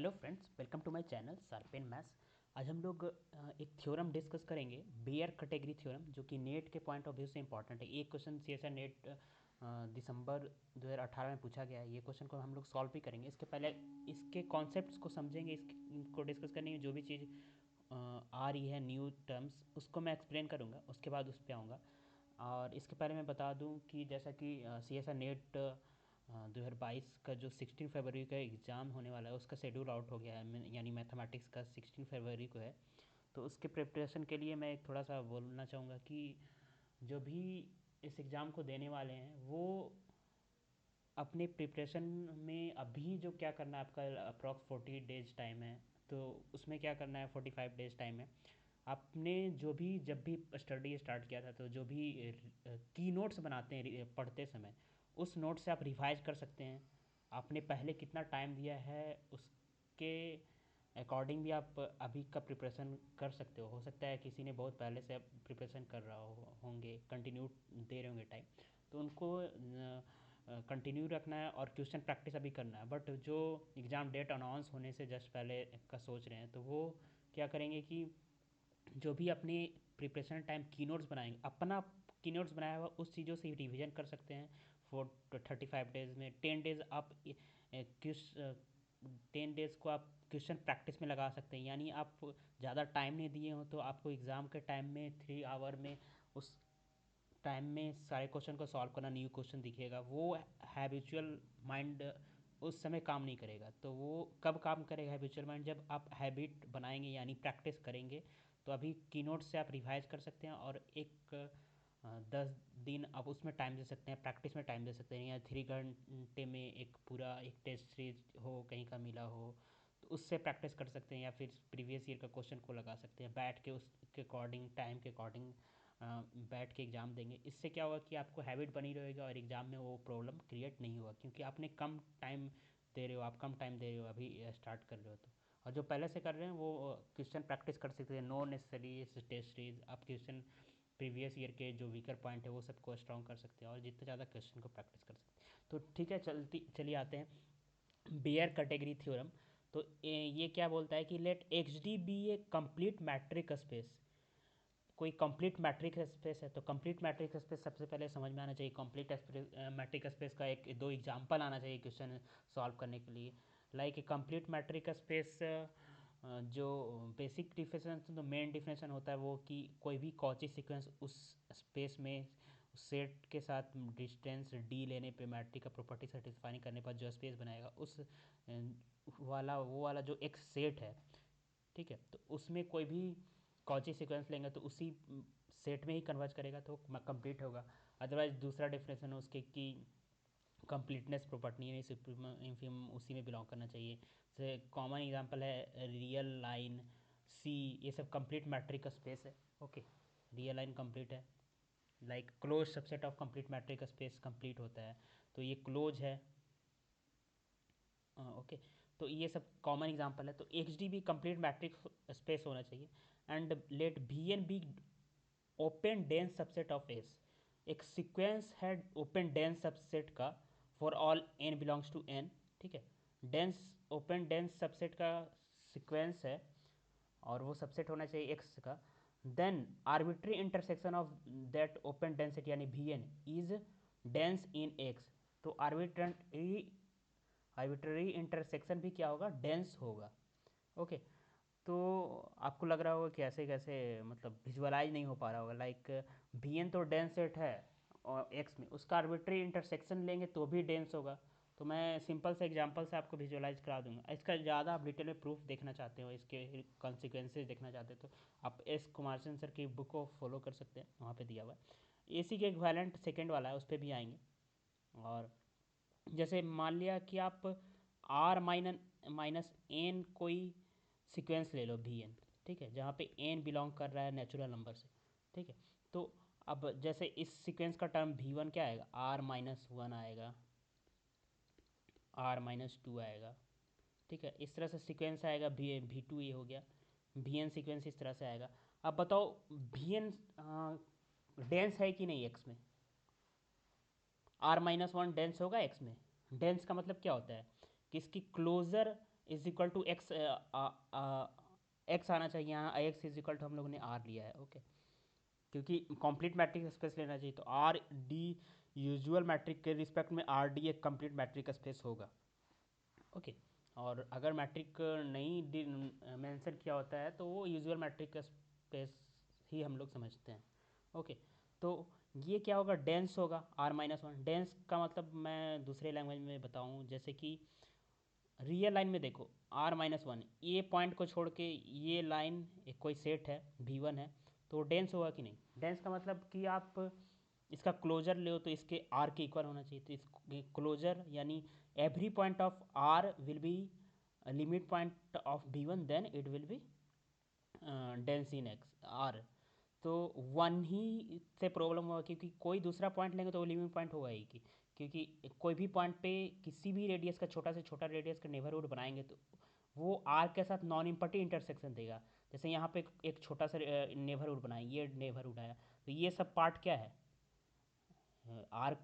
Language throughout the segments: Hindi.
Hello friends, welcome to my channel sharpen maths. आज हम लोग एक थ्योरम डिस्कस करेंगे, बेयर कैटेगरी थ्योरम, जो कि नेट के पॉइंट ऑफ व्यू से इंपॉर्टेंट है। एक क्वेश्चन सीएसआर नेट दिसंबर 2018 में पूछा गया है। ये क्वेश्चन को हम लोग सॉल्व भी करेंगे। इसके पहले इसके कॉन्सेप्ट्स को समझेंगे, इनको डिस्कस करने में जो भी चीज़ आ रही है न्यू टर्म्स, उसको मैं एक्सप्लेन करूँगा, उसके बाद उस पर आऊँगा। और इसके पहले मैं बता दूं कि जैसा कि सीएसआर नेट 2022 का जो 16 फरवरी का एग्ज़ाम होने वाला है, उसका शेड्यूल आउट हो गया है, यानी मैथमेटिक्स का 16 फरवरी को है। तो उसके प्रिपरेशन के लिए मैं थोड़ा सा बोलना चाहूँगा कि जो भी इस एग्ज़ाम को देने वाले हैं वो अपने प्रिपरेशन में अभी जो क्या करना है, आपका अप्रॉक्स 40 डेज टाइम है, तो उसमें क्या करना है, 45 डेज टाइम है। आपने जो भी जब भी स्टडी स्टार्ट किया था, तो जो भी की नोट्स बनाते हैं पढ़ते समय, उस नोट से आप रिवाइज कर सकते हैं। आपने पहले कितना टाइम दिया है उसके अकॉर्डिंग भी आप अभी का प्रिपरेशन कर सकते हो सकता है किसी ने बहुत पहले से प्रिपरेशन कर रहा होंगे, कंटिन्यू दे रहे होंगे टाइम, तो उनको कंटिन्यू रखना है और क्वेश्चन प्रैक्टिस अभी करना है। बट जो एग्ज़ाम डेट अनाउंस होने से जस्ट पहले का सोच रहे हैं, तो वो क्या करेंगे कि जो भी अपनी प्रिपरेशन टाइम की नोट्स बनाएंगे, अपना की नोट्स बनाया हुआ उस चीज़ों से रिवीजन कर सकते हैं। 35 डेज में 10 डेज आप किस 10 डेज को आप क्वेश्चन प्रैक्टिस में लगा सकते हैं। यानी आप ज़्यादा टाइम नहीं दिए हो, तो आपको एग्ज़ाम के टाइम में 3 आवर में उस टाइम में सारे क्वेश्चन को सॉल्व करना, न्यू क्वेश्चन दिखेगा। वो हैबिचुअल माइंड उस समय काम नहीं करेगा। तो वो कब काम करेगा हैबिचुअल माइंड, जब आप हैबिट बनाएंगे यानी प्रैक्टिस करेंगे। तो अभी कीनोट से आप रिवाइज कर सकते हैं और एक 10 दिन आप उसमें टाइम दे सकते हैं, प्रैक्टिस में टाइम दे सकते हैं। या 3 घंटे में एक पूरा एक टेस्ट सीरीज हो, कहीं का मिला हो, तो उससे प्रैक्टिस कर सकते हैं। या फिर प्रीवियस ईयर का क्वेश्चन को लगा सकते हैं बैठ के, उसके अकॉर्डिंग टाइम के अकॉर्डिंग बैठ के एग्ज़ाम देंगे। इससे क्या होगा कि आपको हैबिट बनी रहेगा और एग्ज़ाम में वो प्रॉब्लम क्रिएट नहीं होगा, क्योंकि आपने कम टाइम दे रहे हो, आप कम टाइम दे रहे हो, अभी स्टार्ट कर रहे हो। तो और जो पहले से कर रहे हैं वो क्वेश्चन प्रैक्टिस कर सकते हैं। नो नेसेसरी टेस्ट सीरीज, आप क्वेश्चन प्रीवियस ईयर के जो वीकर पॉइंट है वो सबको स्ट्रॉन्ग कर सकते हैं और जितना ज़्यादा क्वेश्चन को प्रैक्टिस कर सकते हैं। तो ठीक है, चलिए आते हैं बेयर कैटेगरी थ्योरम। तो ये क्या बोलता है कि लेट एक्स डी बी ए कंप्लीट मैट्रिक स्पेस। कोई कंप्लीट मैट्रिक स्पेस है, तो कंप्लीट मैट्रिक स्पेस सबसे पहले समझ में आना चाहिए। कंप्लीट मैट्रिक स्पेस का एक दो एग्जांपल आना चाहिए क्वेश्चन सॉल्व करने के लिए। Like a complete metric space, जो बेसिक डिफिनेशन, तो मेन डिफिनेशन होता है वो कि कोई भी कॉची सीक्वेंस उस स्पेस में सेट के साथ डिस्टेंस डी लेने पे मैट्रिक का प्रॉपर्टी सेटिस्फाई करने पर जो स्पेस बनाएगा, उस वो वाला जो एक सेट है, ठीक है, तो उसमें कोई भी कॉची सीक्वेंस लेंगे तो उसी सेट में ही कन्वर्ज करेगा, तो कंप्लीट होगा। अदरवाइज दूसरा डेफिनेशन है उसके कि कंप्लीटनेस प्रॉपर्टी नहीं, सुप्रीम उसी में बिलोंग करना चाहिए। जैसे कॉमन एग्जांपल है रियल लाइन, सी, ये सब कंप्लीट मैट्रिक का स्पेस है। ओके, रियल लाइन कंप्लीट है। Like close subset of complete metric का स्पेस कंप्लीट होता है, तो ये क्लोज है। ओके, तो ये सब कॉमन एग्जांपल है। तो एक्स डी भी कंप्लीट मैट्रिक स्पेस होना चाहिए। And let V N be open dense subset of S. एक सीक्वेंस है ओपन डेंस सबसेट का for all N belongs to N, ठीक है। डेंस ओपन डेंस सबसेट का सीक्वेंस है और वो सबसेट होना चाहिए एक्स का। Then arbitrary intersection of that open density यानी V N is dense in X. तो आर्बिट्ररी इंटरसेक्शन भी क्या होगा, डेंस होगा। ओके, तो आपको लग रहा होगा कि ऐसे कैसे, मतलब विजुअलाइज नहीं हो पा रहा होगा। लाइक बी एन तो डेंस सेट है और एक्स में उसका आर्बिट्री इंटरसेक्शन लेंगे तो भी डेंस होगा। तो मैं सिंपल से एग्जांपल से आपको विजुअलाइज करा दूंगा। इसका ज़्यादा आप डिटेल में प्रूफ देखना चाहते हो, इसके कॉन्सिक्वेंसेज देखना चाहते हो, तो आप एस कुमारसन सर की बुक को फॉलो कर सकते हैं, वहाँ पे दिया हुआ है। ए सी के इक्विवेलेंट सेकेंड वाला है, उस पर भी आएंगे। और जैसे मान लिया कि आप आर माइनस एन कोई सीक्वेंस ले लो भी एन, ठीक है, जहाँ पे एन बिलोंग कर रहा है नेचुरल नंबर से, ठीक है। तो अब जैसे इस सीक्वेंस का टर्म भी वन क्या आएगा, R-1 आएगा, R-2 आएगा, ठीक है। इस तरह से सीक्वेंस आएगा। भी टू ये हो गया, भी एन सीक्वेंस इस तरह से आएगा। अब बताओ भी एन डेंस है कि नहीं एक्स में, R-1 डेंस होगा एक्स में। डेंस का मतलब क्या होता है कि इसकी closure is equal to X, X आना चाहिए यहाँ, एक्स इज इक्वल टू हम लोगों ने आर लिया है, ओके। क्योंकि कंप्लीट मैट्रिक स्पेस लेना चाहिए, तो आर डी यूजुअल मैट्रिक के रिस्पेक्ट में आर डी एक कंप्लीट मैट्रिक स्पेस होगा, ओके। और अगर मैट्रिक नहीं मेंशन किया होता है तो वो यूजुअल मैट्रिक स्पेस ही हम लोग समझते हैं, ओके। तो ये क्या होगा, डेंस होगा R-1। डेंस का मतलब मैं दूसरे लैंग्वेज में बताऊँ, जैसे कि रियल लाइन में देखो R-1, ये पॉइंट को छोड़ के ये लाइन एक कोई सेट है V1 है, तो डेंस होगा कि नहीं। डेंस का मतलब कि आप इसका क्लोजर ले तो इसके आर के इक्वल होना चाहिए, तो इस क्लोजर यानी every point of R will be limit point of V1, then it will be dense in X R. तो वन ही से प्रॉब्लम होगा, क्योंकि कोई दूसरा पॉइंट लेंगे तो वो लिमिट पॉइंट होगा ही कि, क्योंकि कोई भी पॉइंट पे किसी भी रेडियस का छोटा से छोटा रेडियस का नेबरहुड बनाएंगे तो वो आर के साथ नॉन इम्पटी इंटरसेक्शन देगा। जैसे यहाँ पे एक छोटा सा नेबरहुड बनाए, ये नेबरहुड आया, तो ये सब पार्ट क्या है, आर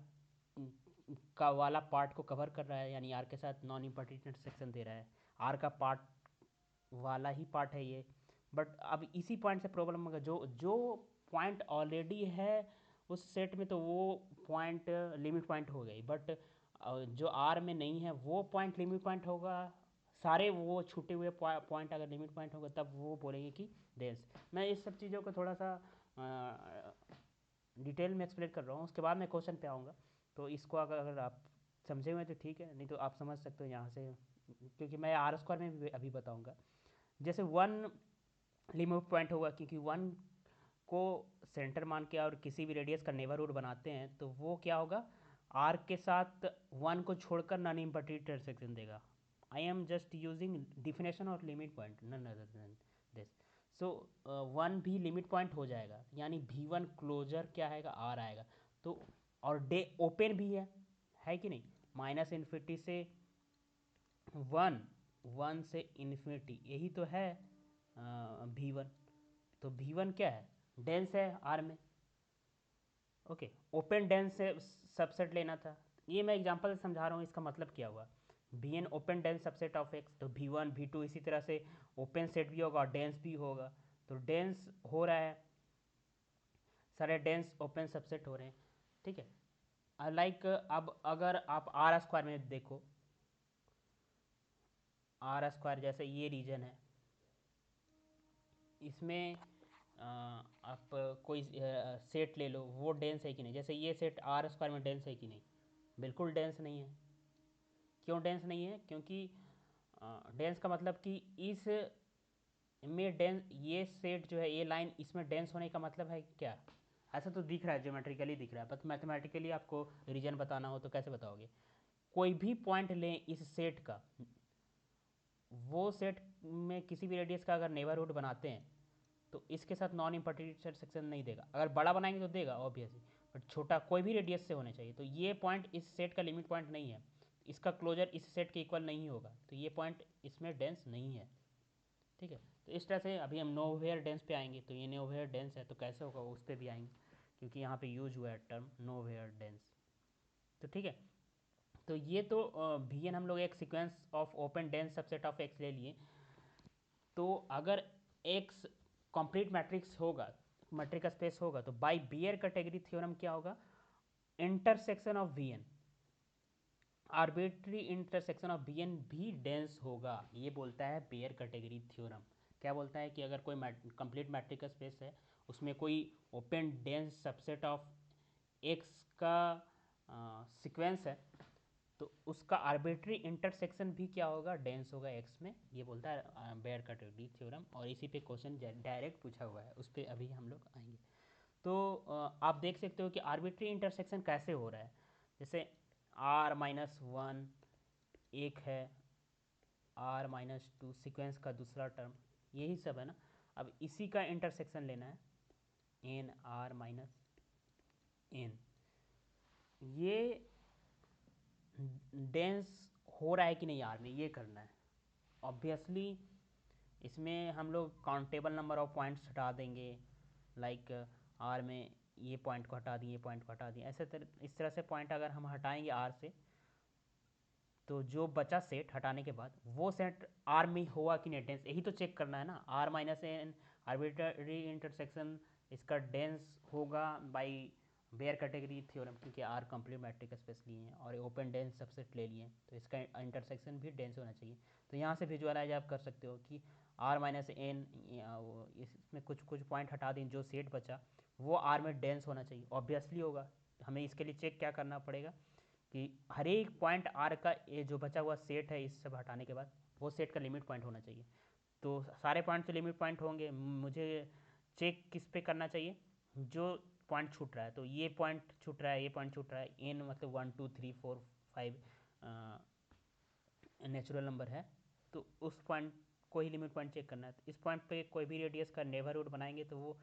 का वाला पार्ट को कवर कर रहा है, यानी आर के साथ नॉन इम्पटी इंटरसेक्शन दे रहा है, आर का पार्ट वाला ही पार्ट है ये। बट अब इसी पॉइंट से प्रॉब्लम होगा, जो जो पॉइंट ऑलरेडी है उस सेट में, तो वो पॉइंट लिमिट पॉइंट हो गई, बट जो आर में नहीं है वो पॉइंट लिमिट पॉइंट होगा। सारे वो छूटे हुए पॉइंट अगर लिमिट पॉइंट होगा तब वो बोलेंगे कि डेंस। मैं इस सब चीज़ों को थोड़ा सा डिटेल में एक्सप्लेन कर रहा हूँ, उसके बाद मैं क्वेश्चन पे आऊँगा। तो इसको अगर अगर आप समझे हुए तो ठीक है, नहीं तो आप समझ सकते हो यहाँ से, क्योंकि मैं आर स्क्वायर में भी अभी बताऊँगा। जैसे वन लिमिट पॉइंट होगा, क्योंकि वन को सेंटर मान के और किसी भी रेडियस का नेबरहुड बनाते हैं, तो वो क्या होगा, आर के साथ वन को छोड़कर नॉन इम्पटी इंटरसेक्शन देगा। I am just using definition और limit point, none other than this. So one भी लिमिट पॉइंट हो जाएगा, यानी V1 क्लोजर क्या आएगा, आर आएगा। तो और डे ओपन भी है कि नहीं, माइनस इन्फिनिटी से वन, वन से इन्फिनिटी, यही तो है V1। तो V1 क्या है, डेंस है आर में, ओके। ओपन डेंस से सबसेट लेना था, ये मैं एग्जांपल से समझा रहा हूँ, इसका मतलब क्या हुआ, Bn open dense subset of x, तो V1 V2 इसी तरह से ओपन सेट भी होगा और डेंस भी होगा। तो डेंस हो रहा है, सारे डेंस ओपन सबसेट हो रहे हैं, ठीक है। लाइक अब अगर आप आर स्क्वायर में देखो, आर स्क्वायर जैसे ये रीजन है, इसमें आप कोई सेट ले लो, वो डेंस है कि नहीं। जैसे ये सेट आर स्क्वायर में डेंस है कि नहीं, बिल्कुल डेंस नहीं है। क्यों डेंस नहीं है, क्योंकि डेंस का मतलब कि इस में डेंस, ये सेट जो है, ये लाइन इसमें डेंस होने का मतलब है क्या, ऐसा तो दिख रहा है, ज्योमेट्रिकली दिख रहा है, बट मैथमेटिकली आपको रीजन बताना हो तो कैसे बताओगे। कोई भी पॉइंट लें इस सेट का, वो सेट में किसी भी रेडियस का अगर नेबरहुड बनाते हैं तो इसके साथ नॉन इम्पॉर्टेंट इंटरसेक्शन नहीं देगा। अगर बड़ा बनाएंगे तो देगा ऑब्वियसली, बट छोटा कोई भी रेडियस से होना चाहिए। तो ये पॉइंट इस सेट का लिमिट पॉइंट नहीं है, इसका क्लोजर इस सेट के इक्वल नहीं होगा, तो ये पॉइंट इसमें डेंस नहीं है, ठीक है। तो इस तरह से अभी हम नोवेयर डेंस पे आएंगे, तो ये नोवेयर डेंस है तो कैसे होगा उस पर भी आएंगे, क्योंकि यहाँ पे यूज हुआ है टर्म नोवेयर डेंस, तो ठीक है। तो ये तो वी एन हम लोग एक sequence of open dense subset of X ले लिए। तो अगर एक्स कंप्लीट मैट्रिक्स होगा, मैट्रिक स्पेस होगा, तो बाय बियर कैटेगरी थ्योरम क्या होगा, intersection of V N, arbitrary intersection of V N भी डेंस होगा, ये बोलता है बियर कैटेगरी थ्योरम। क्या बोलता है कि अगर कोई कंप्लीट मैट्रिक स्पेस है, उसमें कोई open dense subset of x का सीक्वेंस है, तो उसका आर्बिट्री इंटरसेक्शन भी क्या होगा, डेंस होगा एक्स में, ये बोलता है बेयर कैटेगरी थ्योरम। और इसी पे क्वेश्चन डायरेक्ट पूछा हुआ है, उस पर अभी हम लोग आएंगे। तो आप देख सकते हो कि आर्बिट्री इंटरसेक्शन कैसे हो रहा है। जैसे R-1 एक है, R-2 सीक्वेंस का दूसरा टर्म, यही सब है ना। अब इसी का इंटरसेक्शन लेना है, N ये डेंस हो रहा है कि नहीं आर में, ये करना है। ऑब्वियसली इसमें हम लोग काउंटेबल नंबर ऑफ पॉइंट्स हटा देंगे, लाइक आर में ये पॉइंट को हटा दिए, ये पॉइंट को हटा दिए, ऐसे इस तरह से पॉइंट अगर हम हटाएंगे आर से, तो जो बचा सेट हटाने के बाद वो सेट आर में होगा कि नहीं डेंस, यही तो चेक करना है ना। R minus N arbitrary intersection, इसका डेंस होगा बाय बेयर कैटेगरी थ्योरम, क्योंकि आर कंप्लीट मैट्रिक स्पेस लिए हैं और ओपन डेंस सबसेट ले लिए हैं, तो इसका इंटरसेक्शन भी डेंस होना चाहिए। तो यहाँ से विजुअलाइज आप कर सकते हो कि आर माइनस एन, इसमें कुछ कुछ पॉइंट हटा दें, जो सेट बचा वो आर में डेंस होना चाहिए, ऑब्वियसली होगा। हमें इसके लिए चेक क्या करना पड़ेगा कि हर एक पॉइंट आर का ये जो बचा हुआ सेट है इस सब हटाने के बाद वो सेट का लिमिट पॉइंट होना चाहिए। तो सारे पॉइंट तो लिमिट पॉइंट होंगे, मुझे चेक किस पे करना चाहिए, जो पॉइंट छूट रहा है। तो ये पॉइंट छूट रहा है, ये पॉइंट छूट रहा है, एन मतलब 1 2 3 4 5 नेचुरल नंबर है, तो उस पॉइंट को ही लिमिट पॉइंट चेक करना है। तो इस पॉइंट पे कोई भी रेडियस का नेबरहुड बनाएंगे तो वो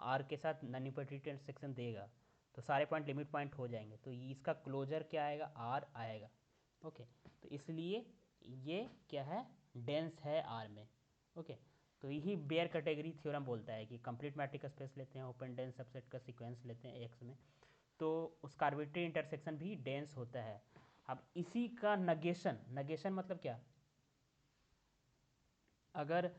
आर के साथ नॉन यूनिटरी इंटरसेक्शन देगा, तो सारे पॉइंट लिमिट पॉइंट हो जाएंगे, तो इसका क्लोजर क्या आएगा, आर आएगा। ओके, तो इसलिए ये क्या है, डेंस है आर में। ओके, तो यही बेयर कैटेगरी थ्योरम बोलता है कि कंप्लीट मैट्रिक स्पेस लेते हैं, ओपन डेंस सबसेट का सीक्वेंस लेते हैं एक्स में, तो उसका आर्बिट्री इंटरसेक्शन भी डेंस होता है। अब इसी का नगेशन, नगेशन मतलब क्या, अगर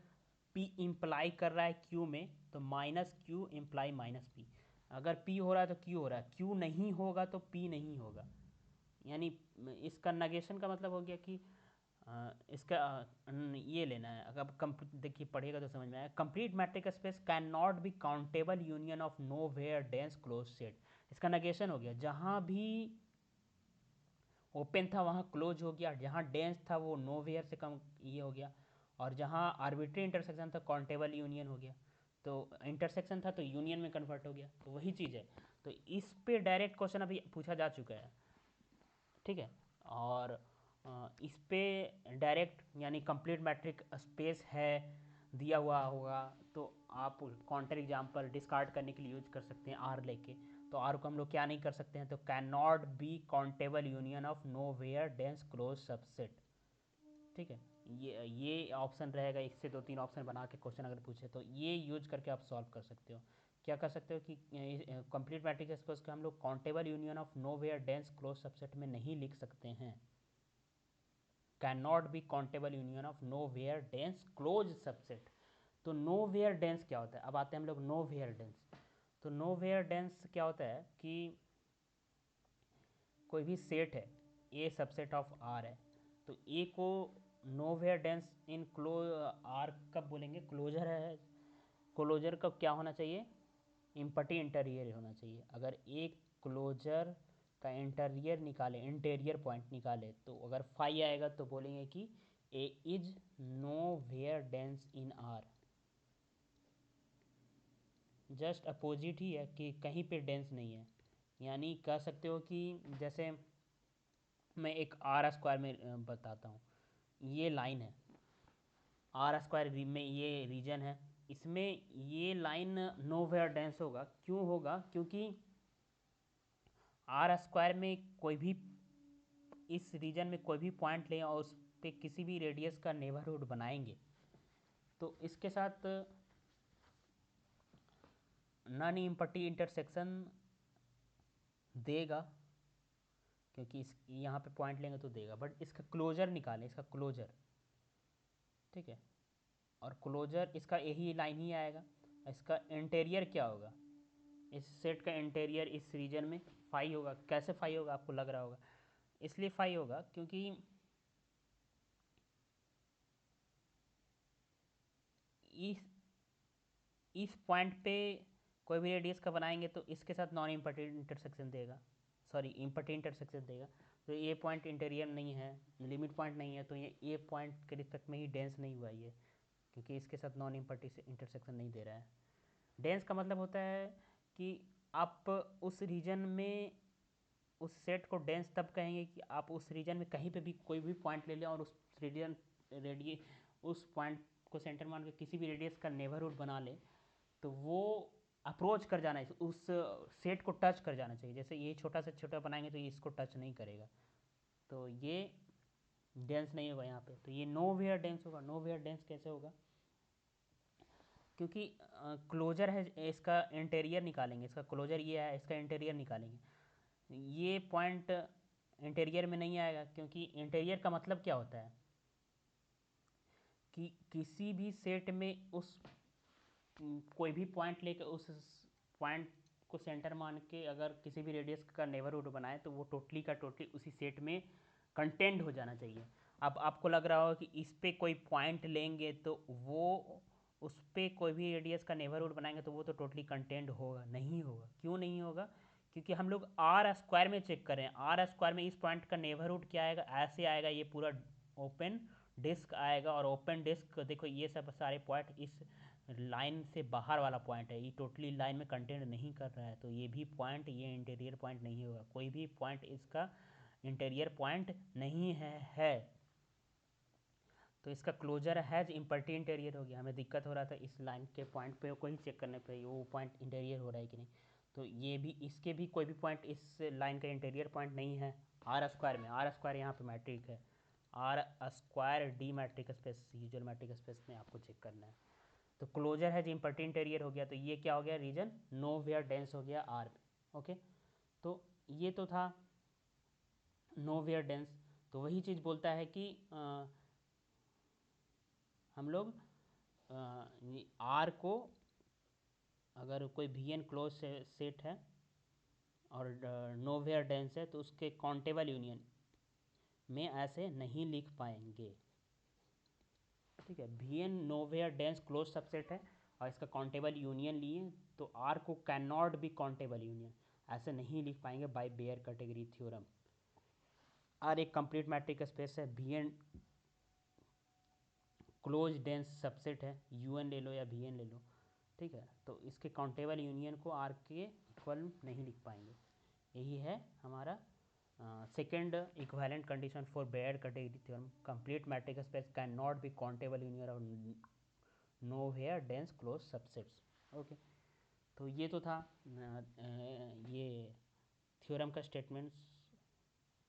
P इम्प्लाई कर रहा है Q में तो minus Q imply minus P, अगर P हो रहा है तो Q हो रहा है, Q नहीं होगा तो P नहीं होगा। यानी इसका नगेशन का मतलब हो गया कि इसका ये लेना है। अगर देखिए पढ़ेगा तो समझ में आएगा, complete metric space can not be countable union of nowhere dense close set. इसका नगेशन हो गया, जहाँ भी ओपन था वहाँ क्लोज हो गया, जहाँ डेंस था वो नो वेयर से कम ये हो गया, और जहाँ आर्बिट्री इंटरसेक्शन था काउंटेबल यूनियन हो गया। तो इंटरसेक्शन था तो यूनियन में कन्वर्ट हो गया, तो वही चीज़ है। तो इस पे डायरेक्ट क्वेश्चन अभी पूछा जा चुका है, ठीक है। और इस पे डायरेक्ट यानी कंप्लीट मैट्रिक स्पेस है दिया हुआ होगा, तो आप काउंटर एग्जाम्पल डिस्कार्ड करने के लिए यूज कर सकते हैं आर लेके। तो आर को हम लोग क्या नहीं कर सकते हैं, तो can not be countable union of nowhere dense close subset, ठीक है। ये ऑप्शन रहेगा, एक से दो तीन ऑप्शन बना के क्वेश्चन अगर पूछे तो ये यूज करके आप सॉल्व कर सकते हो। क्या कर सकते हो कि कंप्लीट मैट्रिक स्पेस को हम लोग countable union of nowhere dense close subset में नहीं लिख सकते हैं, can not be countable union of nowhere dense close subset. तो नो वेयर डेंस क्या होता है, अब आते हैं हम लोग नो वेयर डेंस। तो नो वेयर डेंस क्या होता है कि कोई भी सेट है, ए सबसेट ऑफ आर है, तो ए को nowhere dense in close R कब बोलेंगे, क्लोजर है, क्लोजर का क्या होना चाहिए, इम्पटी इंटीरियर होना चाहिए। अगर एक क्लोजर का इंटीरियर निकाले, इंटीरियर पॉइंट निकाले, तो अगर फाई आएगा तो बोलेंगे कि A is nowhere dense in R. Just opposite ही है कि कहीं पे डेंस नहीं है। यानी कह सकते हो कि जैसे मैं एक आर स्क्वायर में बताता हूँ, ये लाइन है आर स्क्वायर में, ये रीजन है, इसमें ये लाइन नो वेयर डेंस होगा। क्यों होगा, क्योंकि आर स्क्वायर में कोई भी, इस रीजन में कोई भी पॉइंट लें और उस पर किसी भी रेडियस का नेबरहुड बनाएंगे तो इसके साथ नॉन इम्पटी इंटरसेक्शन देगा, क्योंकि इस यहाँ पे पॉइंट लेंगे तो देगा, बट इसका क्लोजर निकालें, इसका क्लोजर, ठीक है। और क्लोजर इसका यही लाइन ही आएगा। इसका इंटीरियर क्या होगा, इस सेट का इंटीरियर इस रीजन में फाई होगा। कैसे फाई होगा आपको लग रहा होगा, इसलिए फाई होगा क्योंकि इस इस पॉइंट पे कोई भी रेडियस का बनाएंगे तो इसके साथ नॉन इम्पॉर्टेंट इंटरसेक्शन देगा, सॉरी इम्पॉर्टेंट इंटरसेक्शन देगा। तो ये पॉइंट इंटीरियर नहीं है, लिमिट पॉइंट नहीं है, तो ये पॉइंट के रिस्पेक्ट में ही डेंस नहीं हुआ ये, क्योंकि इसके साथ नॉन इम्पॉर्टेंट इंटरसेक्शन नहीं दे रहा है। डेंस का मतलब होता है कि आप उस रीजन में, उस सेट को डेंस तब कहेंगे कि आप उस रीजन में कहीं पे भी कोई भी पॉइंट ले लें और उस रीजन रेडिय उस पॉइंट को सेंटर मान के किसी भी रेडियस का नेबरहुड बना ले, तो वो अप्रोच कर जाना है, उस सेट को टच कर जाना चाहिए। जैसे ये छोटा से छोटा बनाएंगे तो ये इसको टच नहीं करेगा, तो ये डेंस नहीं होगा यहाँ पे। तो ये नो वेयर डेंस होगा। नो वेयर डेंस कैसे होगा, क्योंकि क्लोजर है, इसका इंटीरियर निकालेंगे, इसका क्लोजर ये है, इसका इंटीरियर निकालेंगे, ये पॉइंट इंटीरियर में नहीं आएगा, क्योंकि इंटीरियर का मतलब क्या होता है कि किसी भी सेट में उस कोई भी पॉइंट लेकर उस पॉइंट को सेंटर मान के अगर किसी भी रेडियस का नेबरहुड बनाए तो वो टोटली का टोटली उसी सेट में कंटेंट हो जाना चाहिए। अब आपको लग रहा होगा कि इस पे कोई पॉइंट लेंगे तो वो उस पे कोई भी रेडियस का नेबरहुड बनाएंगे तो वो तो टोटली कंटेंट होगा, नहीं होगा। क्यों नहीं होगा? क्योंकि हम लोग आर स्क्वायर में चेक करें, आर स्क्वायर में इस पॉइंट का नेबरहुड क्या आएगा, ऐसे आएगा, ये पूरा ओपन डिस्क आएगा। और ओपन डिस्क देखो ये सब सारे पॉइंट इस लाइन से बाहर वाला पॉइंट है, ये टोटली लाइन में कंटेंट नहीं कर रहा है, तो ये भी पॉइंट ये इंटीरियर पॉइंट नहीं होगा, कोई भी पॉइंट इसका इंटीरियर पॉइंट नहीं है। तो इसका क्लोजर हैज इम्पर्टी इंटीरियर हो गया। हमें दिक्कत हो रहा था इस लाइन के पॉइंट पे को ही चेक करने पे वो पॉइंट इंटीरियर हो रहा है कि नहीं, तो ये भी इसके भी कोई भी पॉइंट इस लाइन का इंटीरियर पॉइंट नहीं है। आर स्क्वायर में, आर स्क्वायर यहाँ पे मैट्रिक है, R square D metric space, usual metric space में आपको चेक करना है। तो क्लोजर है जो इम्पर्टी इंटीरियर हो गया, तो ये क्या हो गया, रीजन नो वेयर डेंस हो गया आर में। ओके, तो ये तो था नो वेयर डेंस। तो वही चीज़ बोलता है कि हम लोग आर को अगर कोई वी एन क्लोज सेट है और नो वेयर डेंस है तो उसके काउंटेबल यूनियन में ऐसे नहीं लिख पाएंगे। ठीक है, V N nowhere dense close subset है और इसका काउंटेबल यूनियन लिए तो आर को can not be countable union, ऐसे नहीं लिख पाएंगे by Baire category theorem. R एक कंप्लीट मैट्रिक स्पेस है, V N close dense subset है, यू एन ले लो या वी एन ले लो। ठीक है, तो इसके काउंटेबल यूनियन को आर के इक्वल नहीं लिख पाएंगे। यही है हमारा second equivalent condition for Baire category theorem. Complete metric space can not be countable union और nowhere dense closed subsets. Okay, तो ये तो था ये थ्योरम का स्टेटमेंट्स।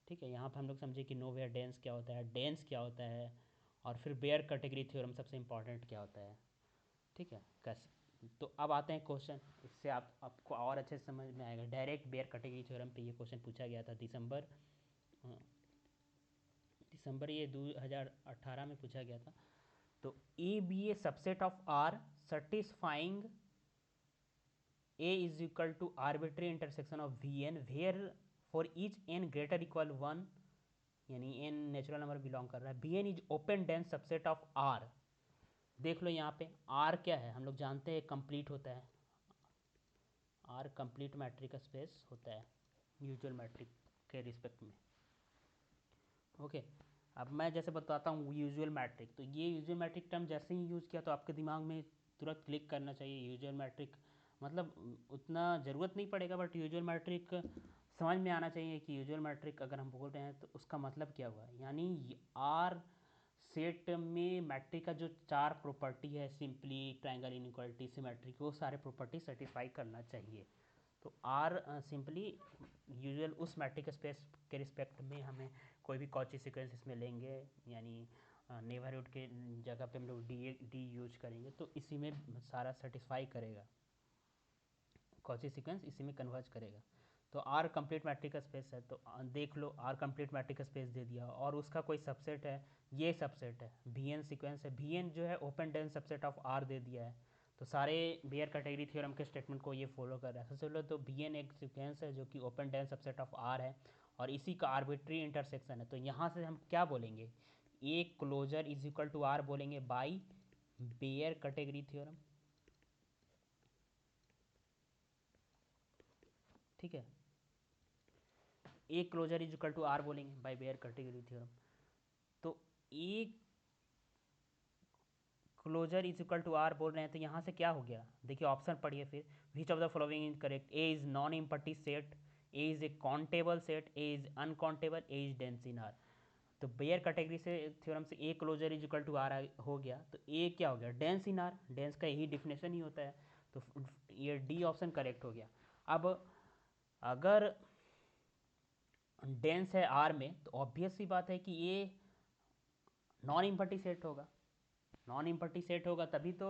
ठीक है, यहाँ पर हम लोग समझे कि नो वेयर डेंस क्या होता है, डेंस क्या होता है, और फिर बेयर कैटेगरी थ्योरम सबसे इंपॉर्टेंट क्या होता है। ठीक है, कैसे, तो अब आते हैं क्वेश्चन, इससे आपको और अच्छे से समझ में आएगा। डायरेक्ट बेयर कैटेगरी थ्योरम पे ये क्वेश्चन पूछा गया था दिसंबर ये 2018 में पूछा गया था। तो A B A subset of R satisfying A is equal to arbitrary intersection of V N where for each N greater equal one, यानी एन नेचुरल नंबर बिलोंग कर रहा है, B N is open dense subset of R. देख लो यहाँ पे आर क्या है, हम लोग जानते हैं कंप्लीट होता है, आर कंप्लीट मैट्रिक स्पेस होता है यूजुअल मैट्रिक के रिस्पेक्ट में। ओके, अब मैं जैसे बताता हूँ यूजुअल मैट्रिक, तो ये यूजुअल मैट्रिक टर्म जैसे ही यूज़ किया तो आपके दिमाग में तुरंत क्लिक करना चाहिए। यूजुअल मैट्रिक मतलब उतना ज़रूरत नहीं पड़ेगा, बट यूजुअल मैट्रिक समझ में आना चाहिए कि यूजुअल मैट्रिक अगर हम बोल रहे हैं तो उसका मतलब क्या हुआ। यानी आर सेट में मैट्रिक का जो चार प्रॉपर्टी है, सिंपली, ट्रायंगल, इनइक्वालिटी, सिमेट्रिक, वो सारे प्रॉपर्टी सेटिस्फाई करना चाहिए। तो आर सिंपली यूजुअल उस मैट्रिक स्पेस के रिस्पेक्ट में हमें कोई भी कॉची सीक्वेंस इसमें लेंगे, यानी नेबरहुड के जगह पे हम लोग डी यूज करेंगे तो इसी में सारा सेटिस्फाई करेगा, कॉची सीक्वेंस इसी में कन्वर्ज करेगा। तो आर कंप्लीट मैट्रिक स्पेस है, तो देख लो आर कंप्लीट मैट्रिक स्पेस दे दिया और उसका कोई सबसेट है, ये सबसेट है, वी एन सीक्वेंस है, वी एन जो है open dense subset of R दे दिया है। तो सारे बेयर कैटेगरी थ्योरम के स्टेटमेंट को ये फॉलो कर रहा है। सबसे पहले तो वी एन एक सीक्वेंस है जो कि open dense subset of R है और इसी का आर्बिट्री इंटरसेक्शन है। तो यहाँ से हम क्या बोलेंगे, A closure is equal to R बोलेंगे बाई बेयर कैटेगरी थ्योरम। ठीक है, A closure is equal to R बोलेंगे बाय बेयर कैटेगरी थ्योरम। तो A closure is equal to R बोल रहे हैं तो यहाँ से क्या हो गया, देखिए ऑप्शन पढ़िए फिर, which of the following is correct, A is non empty set, A is a countable set, A is uncountable, A is dense in R. तो बेयर कैटेगरी से थ्योरम से A closure is equal to R हो गया, तो ए क्या हो गया, डेंस इन आर, डेंस का यही डिफिनेशन ही होता है। तो ये डी ऑप्शन करेक्ट हो गया। अब अगर डेंस है आर में तो ऑब्वियस सी बात है कि ये नॉन इम्पटी सेट होगा, नॉन इम्पटी सेट होगा तभी तो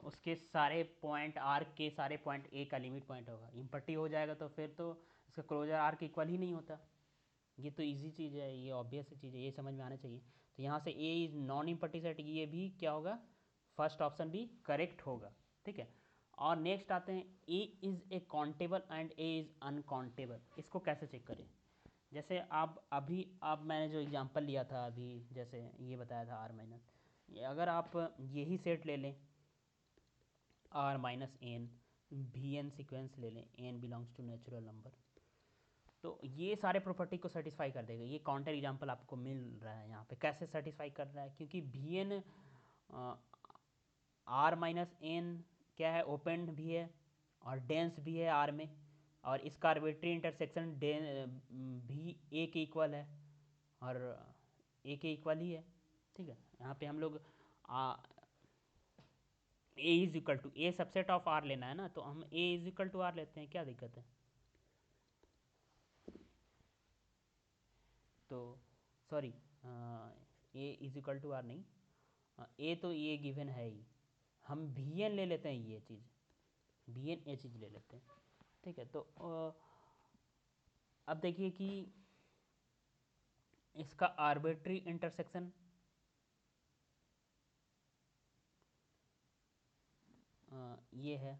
उसके सारे पॉइंट आर के सारे पॉइंट ए का लिमिट पॉइंट होगा। इम्पटी हो जाएगा तो फिर तो इसका क्लोजर आर के इक्वल ही नहीं होता। ये तो इजी चीज़ है, ये ऑब्वियस चीज़ है, ये समझ में आना चाहिए। तो यहाँ से ए इज नॉन इम्पटी सेट, ये भी क्या होगा, फर्स्ट ऑप्शन भी करेक्ट होगा। ठीक है, और नेक्स्ट आते हैं, A is a countable and A is uncountable. इसको कैसे चेक करें? जैसे आप अभी, आप मैंने जो एग्जांपल लिया था अभी, जैसे ये बताया था आर माइनस, अगर आप यही सेट ले लें, R minus N, V N sequence ले लें, N belongs to natural number, तो ये सारे प्रॉपर्टी को सेटिस्फाई कर देगा। ये काउंटर एग्जांपल आपको मिल रहा है यहाँ पे, कैसे सेटिस्फाई कर रहा है, क्योंकि भी एन आर माइनस एन क्या है, ओपन भी है और डेंस भी है आर में, और इसका आर्बिट्री इंटरसेक्शन भी ए के इक्वल है, और ए के इक्वल ही है। ठीक है, यहाँ पे हम लोग A is equal to, a subset of R लेना है ना, तो हम A is equal to R लेते हैं, क्या दिक्कत है? तो sorry, A is equal to R नहीं, ए तो ये गिवन है ही, हम भी एन ले लेते हैं, ये चीज़ भी एन ए चीज़ ले लेते हैं। ठीक है, तो अब देखिए कि इसका आर्बिट्री इंटरसेक्शन ये है,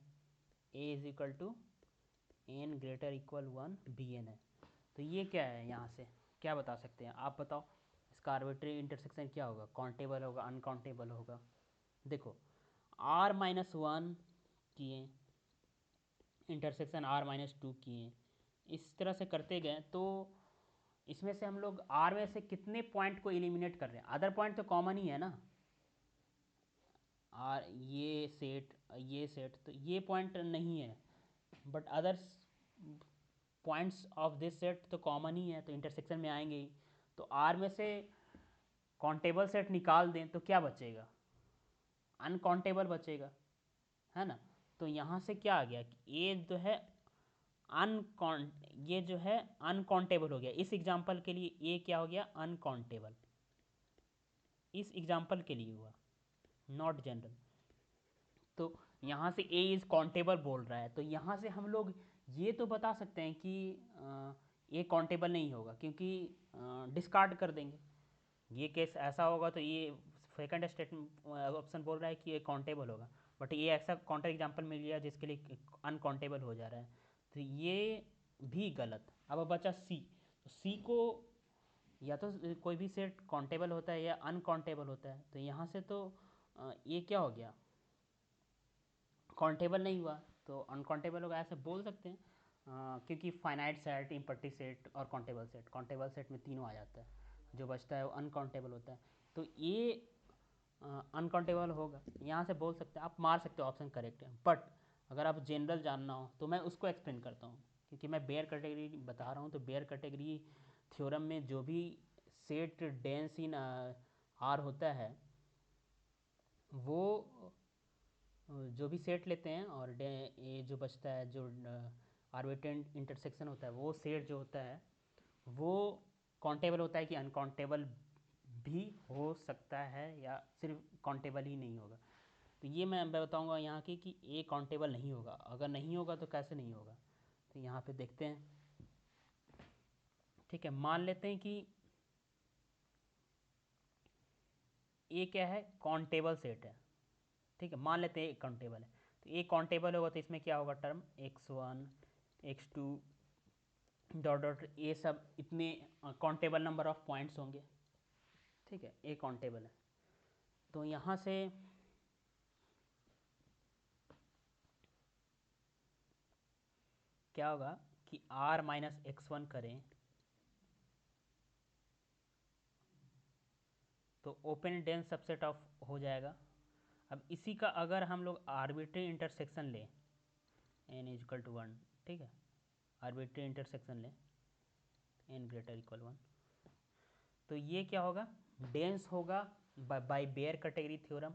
A is equal to N greater equal one B N है। तो ये क्या है, यहाँ से क्या बता सकते हैं आप, बताओ इसका आर्बिट्री इंटरसेक्शन क्या होगा, काउंटेबल होगा अनकाउंटेबल होगा? देखो, आर माइनस वन किए, इंटरसेक्शन आर माइनस टू किए, इस तरह से करते गए, तो इसमें से हम लोग आर में से कितने पॉइंट को एलिमिनेट कर रहे हैं? अदर पॉइंट तो कॉमन ही है ना, आर ये सेट तो ये पॉइंट नहीं है, but others points of this set तो कॉमन ही है, तो इंटरसेक्शन में आएंगे ही। तो आर में से काउंटेबल सेट निकाल दें तो क्या बचेगा? अनकाउंटेबल बचेगा, है ना? तो यहाँ से क्या आ गया कि ये जो है अनकाउंट, ये जो है अनकाउंटेबल हो गया। इस एग्जांपल के लिए ये क्या हो गया, अनकाउंटेबल, इस एग्जांपल के लिए हुआ, नॉट जनरल। तो यहाँ से ए इज़ काउंटेबल बोल रहा है, तो यहाँ से हम लोग ये तो बता सकते हैं कि ये काउंटेबल नहीं होगा, क्योंकि डिस्कार्ड कर देंगे। ये केस ऐसा होगा तो ये सेकंड स्टेटमेंट ऑप्शन बोल रहा है कि ये काउंटेबल होगा, बट ये ऐसा काउंटर एग्जांपल मिल गया जिसके लिए अनकाउंटेबल हो जा रहा है, तो ये भी गलत। अब बचा सी, तो सी को या तो कोई भी सेट काउंटेबल होता है या अनकाउंटेबल होता है, तो यहाँ से तो ये क्या हो गया, काउंटेबल नहीं हुआ, तो अनकाउंटेबल होगा, ऐसे बोल सकते हैं। क्योंकि फाइनाइट सेट, इम्पट्टी सेट और काउंटेबल सेट में तीनों आ जाता है, जो बचता है वो अनकाउंटेबल होता है, तो ये अनकाउंटेबल होगा, यहाँ से बोल सकते हैं, आप मार सकते हो ऑप्शन करेक्ट है। बट अगर आप जनरल जानना हो तो मैं उसको एक्सप्लेन करता हूँ, क्योंकि मैं बेयर कैटेगरी बता रहा हूँ, तो बेयर कैटेगरी थ्योरम में जो भी सेट डेंस इन आर होता है, वो जो भी सेट लेते हैं, और ये जो बचता है, जो आर्बिट्रेरी इंटरसेक्शन होता है, वो सेट जो होता है वो काउंटेबल होता है कि अनकाउंटेबल भी हो सकता है, या सिर्फ काउंटेबल ही नहीं होगा। तो ये मैं बताऊंगा यहाँ की कि ए काउंटेबल नहीं होगा। अगर नहीं होगा तो कैसे नहीं होगा, तो यहाँ पे देखते हैं। ठीक है, मान लेते हैं कि ए क्या है, काउंटेबल सेट है। ठीक है, मान लेते हैं ए काउंटेबल है, तो ए काउंटेबल होगा तो इसमें क्या होगा, term x1 x2 dot dot, ये सब इतने काउंटेबल नंबर ऑफ पॉइंट्स होंगे। ठीक है, ए काउंटेबल है, तो यहाँ से क्या होगा कि r माइनस एक्स वन करें तो ओपन डेंस सबसेट ऑफ हो जाएगा। अब इसी का अगर हम लोग आर्बिट्री इंटरसेक्शन लें, एन इजकल टू वन, ठीक है, आर्बिट्री इंटरसेक्शन लें एन ग्रेटर इक्वल वन, तो ये क्या होगा, डेंस होगा बाय बेयर कैटेगरी थ्योरम।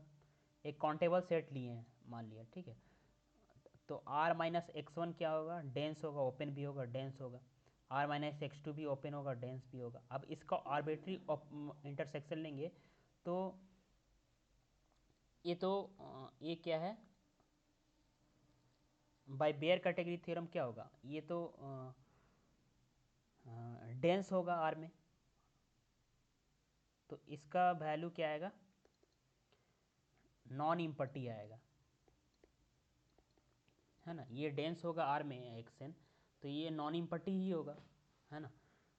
एक काउंटेबल सेट लिए हैं मान लिया, ठीक है, तो आर माइनस एक्स वन क्या होगा, डेंस होगा, ओपन भी होगा, डेंस होगा। आर माइनस एक्स टू भी ओपन होगा, डेंस भी होगा। अब इसका आर्बिट्री इंटरसेक्शन लेंगे तो ये क्या है, बाय बेयर कैटेगरी थ्योरम क्या होगा, ये तो डेंस होगा आर में, तो इसका वैल्यू क्या आएगा, नॉन इम्पटी आएगा, है ना। ये डेंस होगा आर में एक्सन, तो ये नॉन इम्पटी ही होगा, है ना।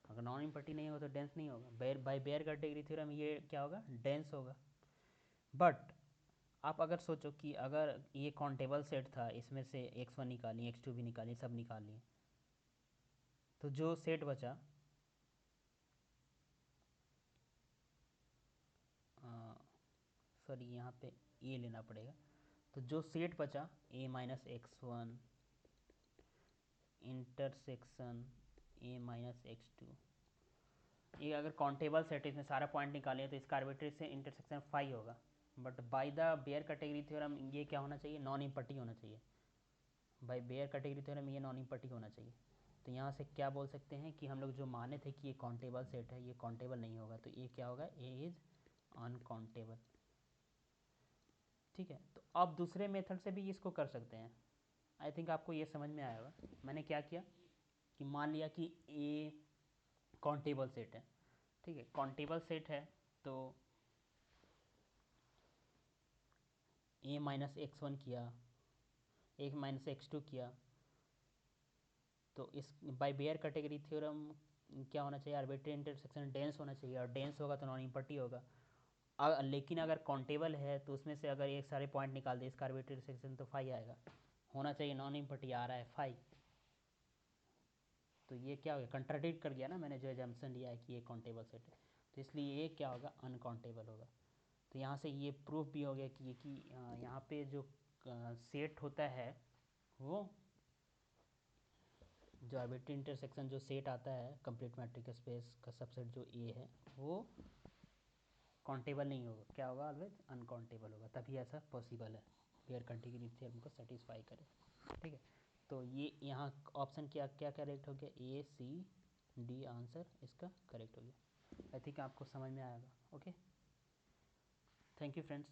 अगर नॉन इम्पटी नहीं होगा तो डेंस नहीं होगा। बाय बेयर कैटेगरी थ्योरम ये क्या होगा, डेंस होगा। बट आप अगर सोचो कि अगर ये काउंटेबल सेट था, इसमें से x1 निकाली, x2 भी निकाली, सब निकाल लिए, तो जो सेट बचा, सॉरी यहाँ पे ए लेना पड़ेगा, तो जो सेट बचा a minus x1 intersection a minus x2, ये अगर काउंटेबल सेट है, इसमें सारा पॉइंट निकाले तो इसका आर्बिट्रेरी से इंटरसेक्शन 5 होगा। But by the Baire category theorem ये क्या होना चाहिए, नॉन इम्पटी होना चाहिए। बाय बेयर कैटेगरी थ्योरम ये नॉन इम्पटी होना चाहिए। तो यहाँ से क्या बोल सकते हैं कि हम लोग जो माने थे कि ये काउंटेबल सेट है, ये काउंटेबल नहीं होगा, तो ये क्या होगा, ए इज अनकाउंटेबल। ठीक है, तो अब दूसरे मेथड से भी इसको कर सकते हैं। आई थिंक आपको ये समझ में आया होगा। मैंने क्या किया कि मान लिया कि ए काउंटेबल सेट है, ठीक है, काउंटेबल सेट है, तो ए माइनस x1 किया, ए माइनस x2 किया, तो इस बाय बेयर कैटेगरी थ्योरम क्या होना चाहिए, आर्बिट्रेरी इंटरसेक्शन डेंस होना चाहिए, और डेंस होगा तो नॉन इम्पटी होगा। लेकिन अगर काउंटेबल है तो उसमें से अगर एक सारे पॉइंट निकाल दे, इसका आर्बिट्रेरी सेक्शन तो 5 आएगा, होना चाहिए नॉन इम्पटी, आ रहा है 5। तो ये क्या हो गया, कंट्राडिक्ट कर गया ना मैंने जो एजम्पशन लिया है कि ये काउंटेबल सेट है, तो इसलिए ये क्या होगा, अनकाउंटेबल होगा। तो यहाँ से ये प्रूफ भी हो गया कि यहाँ पे जो सेट होता है, वो जो आर्बिट्रेरी इंटरसेक्शन जो सेट आता है कंप्लीट मैट्रिक स्पेस का सबसेट जो ए है, वो काउंटेबल नहीं होगा, क्या होगा, ऑलवेज अनकाउंटेबल होगा। तभी ऐसा पॉसिबल है, बेयर कैटेगरी थ्योरम को सेटिस्फाई करे। ठीक है, तो ये यहाँ ऑप्शन क्या क्या करेक्ट हो गया, ए सी डी आंसर इसका करेक्ट हो गया। आई थिंक आपको समझ में आएगा। Okay, thank you friends.